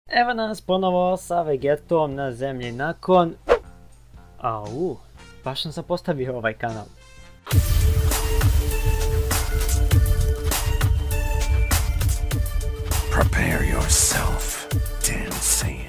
Evo nas ponovo sa Vegetom na zemlji nakon... baš sam zapostavio ovaj kanal. Prepare yourself, Dan Saiyan.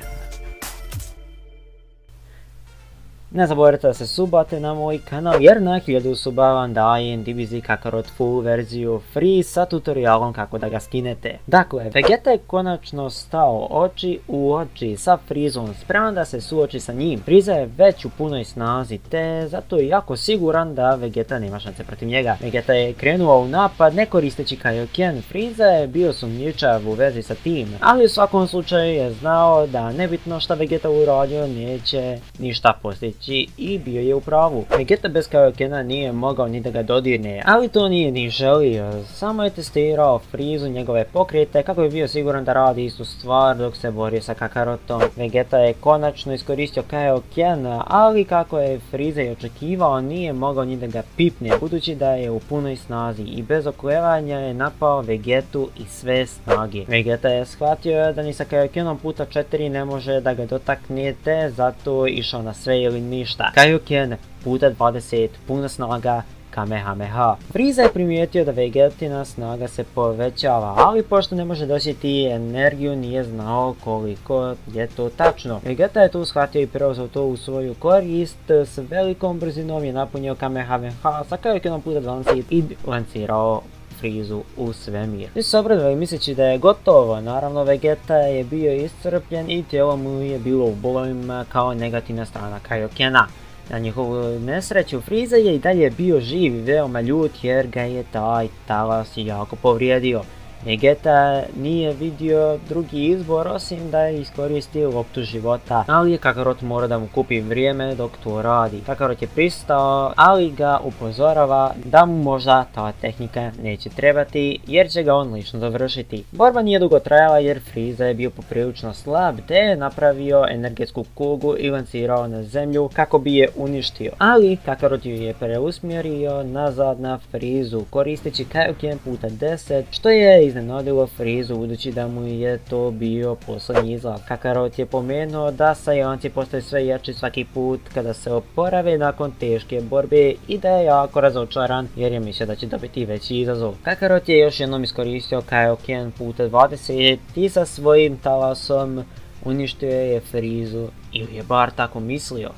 Ne zaboravite da se subate na moj kanal jer na 1000 suba vam dajem DBZ Kakarot full verziju free sa tutorialom kako da ga skinete. Dakle, Vegeta je konačno stao oči u oči sa Freezom, spreman da se suoči sa njim. Frieza je već u punoj snazi te zato je jako siguran da Vegeta nema šanse protiv njega. Vegeta je krenuo u napad ne koristeći Kaioken. Frieza je bio sumnjičav u vezi sa tim, ali u svakom slučaju je znao da nebitno šta Vegeta uradio neće ništa postići. I bio je u pravu. Vegeta bez Kaiokena nije mogao ni da ga dodirne, ali to nije ni želio. Samo je testirao Freezu njegove pokrete kako bi bio siguran da radi istu stvar dok se borio sa Kakarotom. Vegeta je konačno iskoristio Kaioken, ali kako je Freeza i očekivao nije mogao ni da ga pipne budući da je u punoj snazi i bez oklevanja je napao Vegetu i sve snage. Vegeta je shvatio da ni sa Kaiokenom puta 4 ne može da ga dotakne te zato je išao na sve ili ništa. Kaioken puta 20, puna snaga, Kamehameha. Frieza je primijetio da Vegetina snaga se povećava, ali pošto ne može dosjetiti energiju nije znao koliko je to tačno. Vegeta je tu shvatio i preuzeo to u svoju korist, s velikom brzinom je napunio Kamehameha sa Kaiokenom puta 20 i lancirao Freezu u svemir. Svi su se obradovali misleći da je gotovo, naravno Vegeta je bio iscrpljen i tijelo mu je bilo u bolovima kao negativna strana Kaiokena. Na njihovu nesreću Freeza je i dalje bio živ i veoma ljut jer ga je taj talas jako povrijedio. Vegeta nije vidio drugi izbor osim da je iskoristio loptu života, ali je Kakarot morao da mu kupi vrijeme dok to radi. Kakarot je pristao, ali ga upozorava da mu možda ta tehnika neće trebati jer će ga on lično završiti. Borba nije dugo trajala jer Freeza je bio poprilično slab te je napravio energetsku kuglu i lancirao na zemlju kako bi je uništio. Ali Kakarot ju je preusmjerio nazad na Freezu koristeći Kaioken puta 10 što je iznenadilo Freezu budući da mu je to bio posljednji izlaz. Kakarot je pomenuo da Saiyanci postaju sve jači svaki put kada se oporave nakon teške borbe i da je jako razočaran jer je mislio da će dobiti veći izazov. Kakarot je još jednom iskoristio Kaioken puta 20 i sa svojim talasom uništio je Freezu ili je bar tako mislio.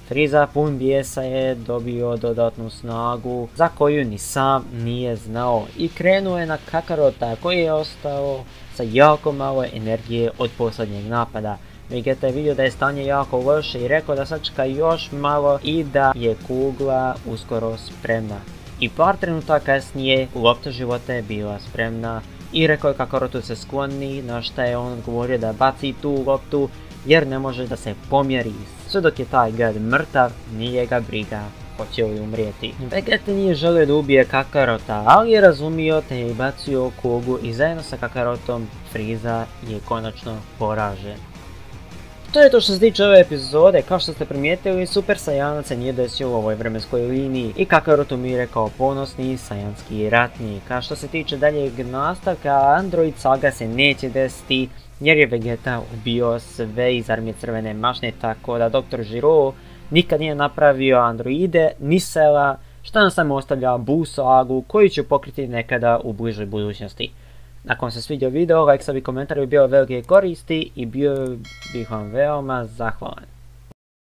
Freeza pun bijesa je dobio dodatnu snagu za koju ni sam nije znao i krenuo je na Kakarota koji je ostao sa jako malo energije od posljednjeg napada. Vegeta je vidio da je stanje jako loše i rekao da sačeka još malo i da je kugla uskoro spremna. I par trenutka kasnije lopta života je bila spremna i rekao je Kakarotu se skloni, na šta je on odgovorio da baci tu loptu jer ne može da se pomjeri. Sve dok je taj gad mrtav, nije ga briga hoće li umrijeti. Vegeta nije želio da ubije Kakarota, ali je razumio te je bacio kuglu i zajedno sa Kakarotom Freeza je konačno poražen. To je to što se tiče ove epizode. Kao što ste primijetili, Super Saiyanac se nije desio u ovoj vremenskoj liniji i Kakarot umire kao ponosni saiyanski ratnik. A što se tiče daljeg nastavka, Android Saga se neće desiti jer je Vegeta ubio sve iz armije crvene mašne, tako da Dr. Gero nikad nije napravio androide ni Cella, što nam samo ostavlja Buu sagu koju ću pokriti nekada u bližoj budućnosti. Ako vam se svidio video, like, sub i komentar bi bio velike koristi i bio bih vam veoma zahvalan.